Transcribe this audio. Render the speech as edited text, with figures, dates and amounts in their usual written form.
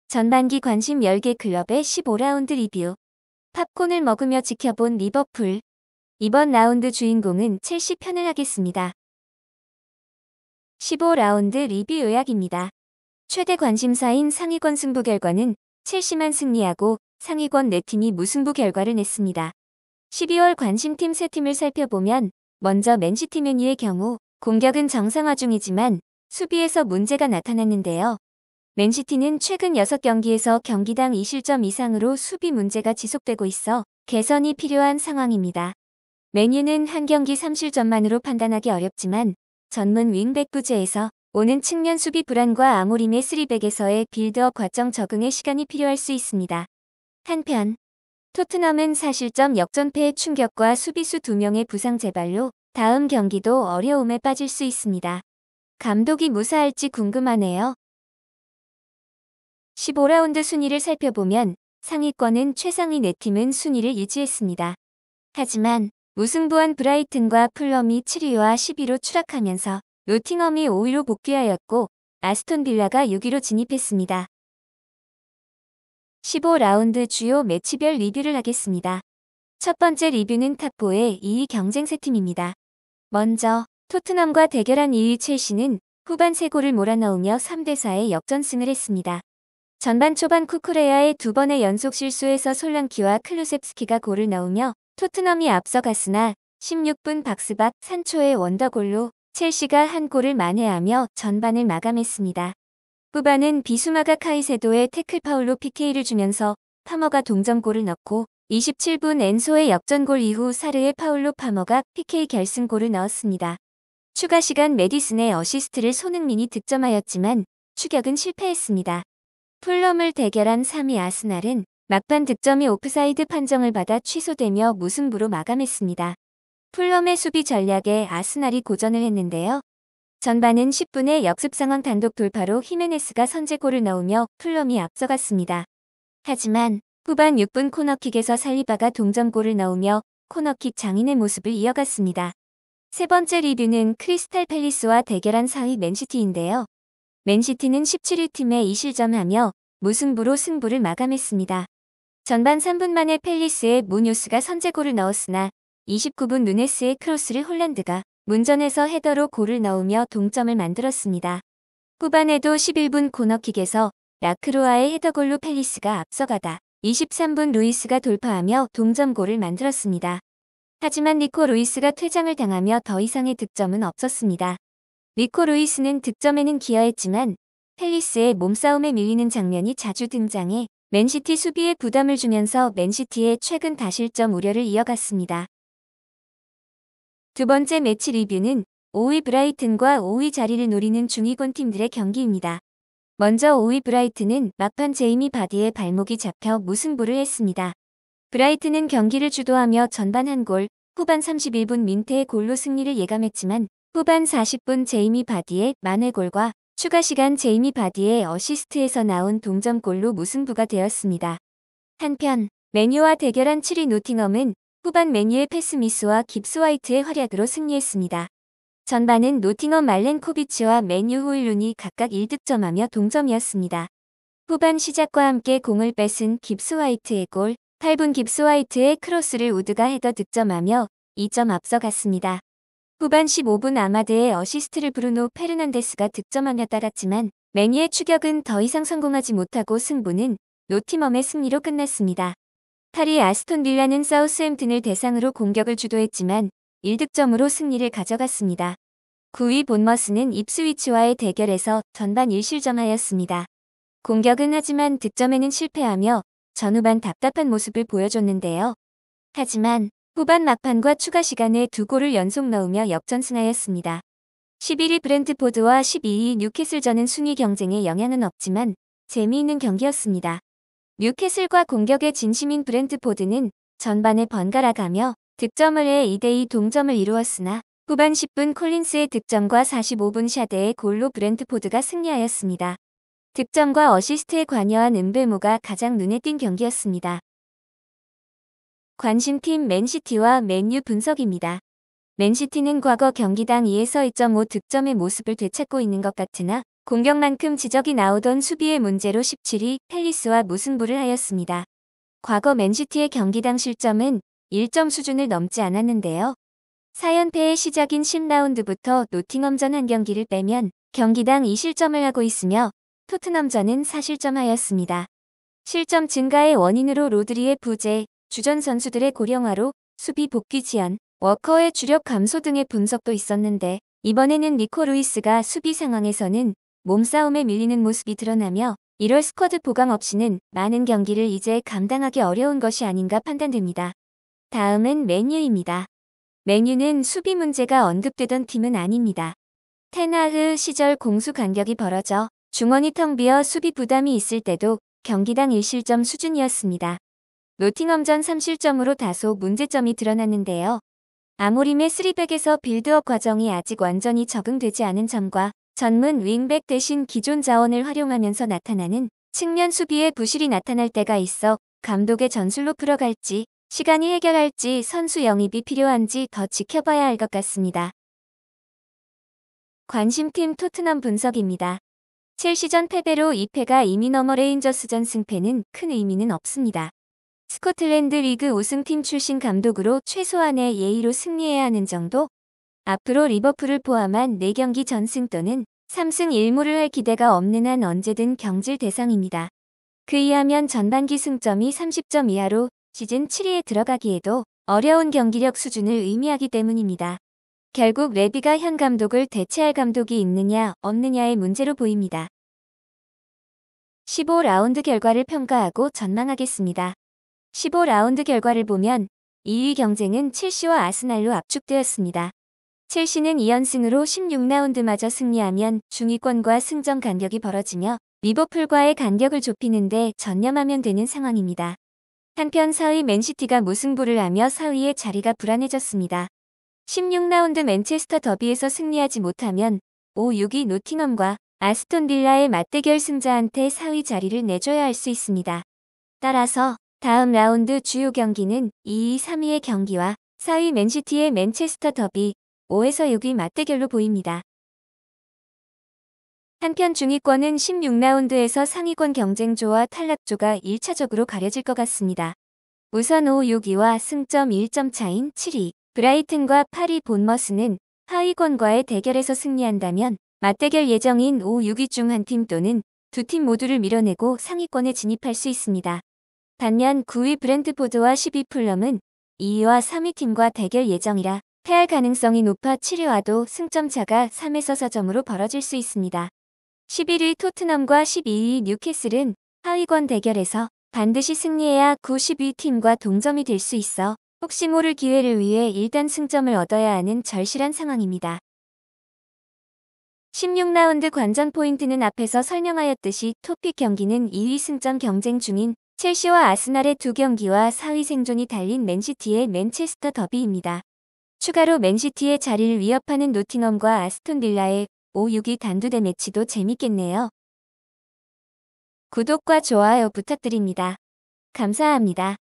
전반기 관심 10개 클럽의 15라운드 리뷰. 팝콘을 먹으며 지켜본 리버풀. 이번 라운드 주인공은 첼시 편을 하겠습니다. 15라운드 리뷰 요약입니다. 최대 관심사인 상위권 승부 결과는 첼시만 승리하고 상위권 4팀이 무승부 결과를 냈습니다. 12월 관심팀 3팀을 살펴보면 먼저 맨시티 맨유의 경우 공격은 정상화 중이지만 수비에서 문제가 나타났는데요. 맨시티는 최근 6경기에서 경기당 2실점 이상으로 수비 문제가 지속되고 있어 개선이 필요한 상황입니다. 맨유는 한 경기 3실점만으로 판단하기 어렵지만 전문 윙백 부재에서 오는 측면 수비 불안과 아모림의 3백에서의 빌드업 과정 적응에 시간이 필요할 수 있습니다. 한편 토트넘은 4실점 역전패의 충격과 수비수 2명의 부상 재발로 다음 경기도 어려움에 빠질 수 있습니다. 감독이 무사할지 궁금하네요. 15라운드 순위를 살펴보면 상위권은 최상위 4팀은 순위를 유지했습니다. 하지만 무승부한 브라이튼과 풀럼이 7위와 10위로 추락하면서 노팅엄이 5위로 복귀하였고 아스톤 빌라가 6위로 진입했습니다. 15라운드 주요 매치별 리뷰를 하겠습니다. 첫 번째 리뷰는 탑4의 2위 경쟁 세 팀입니다. 먼저 토트넘과 대결한 2위 첼시는 후반 3골을 몰아넣으며 3대4의 역전승을 했습니다. 전반 초반 쿠쿠레야의 2번의 연속 실수에서 솔랑키와 클루셉스키가 골을 넣으며 토트넘이 앞서갔으나 16분 박스박 산초의 원더골로 첼시가 한 골을 만회하며 전반을 마감했습니다. 후반은 비수마가 카이세도의 태클 파울로 PK를 주면서 파머가 동점골을 넣고 27분 엔소의 역전골 이후 사르의 파울로 파머가 PK 결승골을 넣었습니다. 추가 시간 메디슨의 어시스트를 손흥민이 득점하였지만 추격은 실패했습니다. 풀럼을 대결한 3위 아스날은 막판 득점이 오프사이드 판정을 받아 취소되며 무승부로 마감했습니다. 풀럼의 수비 전략에 아스날이 고전을 했는데요. 전반은 10분의 역습 상황 단독 돌파로 히메네스가 선제골을 넣으며 풀럼이 앞서갔습니다. 하지만 후반 6분 코너킥에서 살리바가 동점골을 넣으며 코너킥 장인의 모습을 이어갔습니다. 세 번째 리뷰는 크리스탈 팰리스와 대결한 4위 맨시티인데요. 맨시티는 17위 팀에 2실점하며 무승부로 승부를 마감했습니다. 전반 3분 만에 팰리스의 무뇨스가 선제골을 넣었으나 29분 누네스의 크로스를 홀란드가 문전에서 헤더로 골을 넣으며 동점을 만들었습니다. 후반에도 11분 코너킥에서 라크로아의 헤더골로 팰리스가 앞서가다 23분 루이스가 돌파하며 동점골을 만들었습니다. 하지만 니코 루이스가 퇴장을 당하며 더 이상의 득점은 없었습니다. 니코 루이스는 득점에는 기여했지만 팰리스의 몸싸움에 밀리는 장면이 자주 등장해 맨시티 수비에 부담을 주면서 맨시티의 최근 다실점 우려를 이어갔습니다. 두 번째 매치 리뷰는 5위 브라이튼과 5위 자리를 노리는 중위권 팀들의 경기입니다. 먼저 5위 브라이튼은 막판 제이미 바디의 발목이 잡혀 무승부를 했습니다. 브라이튼은 경기를 주도하며 전반 한 골, 후반 31분 민테의 골로 승리를 예감했지만 후반 40분 제이미 바디의 만회골과 추가 시간 제이미 바디의 어시스트에서 나온 동점골로 무승부가 되었습니다. 한편 맨유와 대결한 7위 노팅엄은 후반 맨유의 패스미스와 깁스 화이트의 활약으로 승리했습니다. 전반은 노팅엄 말렌코비치와 맨유 호일룬이 각각 1득점하며 동점이었습니다. 후반 시작과 함께 공을 뺏은 깁스 화이트의 골, 8분 깁스 화이트의 크로스를 우드가 헤더 득점하며 2점 앞서갔습니다. 후반 15분 아마드의 어시스트를 브루노 페르난데스가 득점하며 따랐지만 맨유의 추격은 더 이상 성공하지 못하고 승부는 노팅엄의 승리로 끝났습니다. 8위 아스톤 빌라는 사우스햄튼을 대상으로 공격을 주도했지만 1득점으로 승리를 가져갔습니다. 9위 본머스는 입스위치와의 대결에서 전반 1실점하였습니다. 공격은 하지만 득점에는 실패하며 전후반 답답한 모습을 보여줬는데요. 하지만 후반 막판과 추가 시간에 2골을 연속 넣으며 역전승하였습니다. 11위 브렌트포드와 12위 뉴캐슬전은 순위 경쟁에 영향은 없지만 재미있는 경기였습니다. 뉴캐슬과 공격의 진심인 브렌트포드는 전반에 번갈아가며 득점을 해 2대2 동점을 이루었으나 후반 10분 콜린스의 득점과 45분 샤데의 골로 브렌트포드가 승리하였습니다. 득점과 어시스트에 관여한 은베모가 가장 눈에 띈 경기였습니다. 관심팀 맨시티와 맨유 분석입니다. 맨시티는 과거 경기당 2에서 2.5 득점의 모습을 되찾고 있는 것 같으나 공격만큼 지적이 나오던 수비의 문제로 17위 팰리스와 무승부를 하였습니다. 과거 맨시티의 경기당 실점은 1점 수준을 넘지 않았는데요. 4연패의 시작인 10라운드부터 노팅엄전 한 경기를 빼면 경기당 2실점을 하고 있으며 토트넘전은 4실점하였습니다. 실점 증가의 원인으로 로드리의 부재, 주전 선수들의 고령화로 수비 복귀 지연, 워커의 주력 감소 등의 분석도 있었는데 이번에는 니코 루이스가 수비 상황에서는 몸싸움에 밀리는 모습이 드러나며 1월 스쿼드 보강 없이는 많은 경기를 이제 감당하기 어려운 것이 아닌가 판단됩니다. 다음은 맨유입니다. 맨유는 수비 문제가 언급되던 팀은 아닙니다. 테나흐 시절 공수 간격이 벌어져 중원이 텅 비어 수비 부담이 있을 때도 경기당 1실점 수준이었습니다. 노팅엄전 3실점으로 다소 문제점이 드러났는데요. 아모림의 3백에서 빌드업 과정이 아직 완전히 적응되지 않은 점과 전문 윙백 대신 기존 자원을 활용하면서 나타나는 측면 수비의 부실이 나타날 때가 있어 감독의 전술로 풀어갈지 시간이 해결할지 선수 영입이 필요한지 더 지켜봐야 할 것 같습니다. 관심팀 토트넘 분석입니다. 첼시전 패배로 2패가 이미 넘어 레인저스전 승패는 큰 의미는 없습니다. 스코틀랜드 리그 우승팀 출신 감독으로 최소한의 예의로 승리해야 하는 정도? 앞으로 리버풀을 포함한 4경기 전승 또는 3승 1무를 할 기대가 없는 한 언제든 경질 대상입니다. 그이하면 전반기 승점이 30점 이하로 시즌 7위에 들어가기에도 어려운 경기력 수준을 의미하기 때문입니다. 결국 레비가 현 감독을 대체할 감독이 있느냐 없느냐의 문제로 보입니다. 15라운드 결과를 평가하고 전망하겠습니다. 15라운드 결과를 보면 2위 경쟁은 첼시와 아스날로 압축되었습니다. 첼시는 2연승으로 16라운드마저 승리하면 중위권과 승점 간격이 벌어지며 리버풀과의 간격을 좁히는데 전념하면 되는 상황입니다. 한편 4위 맨시티가 무승부를 하며 4위의 자리가 불안해졌습니다. 16라운드 맨체스터 더비에서 승리하지 못하면 5, 6위 노팅엄과 아스톤 빌라의 맞대결 승자한테 4위 자리를 내줘야 할 수 있습니다. 따라서 다음 라운드 주요 경기는 2위, 3위의 경기와 4위 맨시티의 맨체스터 더비, 5에서 6위 맞대결로 보입니다. 한편 중위권은 16라운드에서 상위권 경쟁조와 탈락조가 1차적으로 가려질 것 같습니다. 우선 5, 6위와 승점 1점 차인 7위, 브라이튼과 8위 본머스는 하위권과의 대결에서 승리한다면 맞대결 예정인 5, 6위 중 한 팀 또는 두 팀 모두를 밀어내고 상위권에 진입할 수 있습니다. 반면 9위 브렌트포드와 10위 풀럼은 2위와 3위 팀과 대결 예정이라 패할 가능성이 높아 7위와도 승점 차가 3에서 4점으로 벌어질 수 있습니다. 11위 토트넘과 12위 뉴캐슬은 하위권 대결에서 반드시 승리해야 9, 10위 팀과 동점이 될 수 있어 혹시 모를 기회를 위해 일단 승점을 얻어야 하는 절실한 상황입니다. 16라운드 관전 포인트는 앞에서 설명하였듯이 토픽 경기는 2위 승점 경쟁 중인 첼시와 아스날의 2경기와 4위 생존이 달린 맨시티의 맨체스터 더비입니다. 추가로 맨시티의 자리를 위협하는 노팅엄과 아스톤 빌라의 5, 6위 단두대 매치도 재밌겠네요. 구독과 좋아요 부탁드립니다. 감사합니다.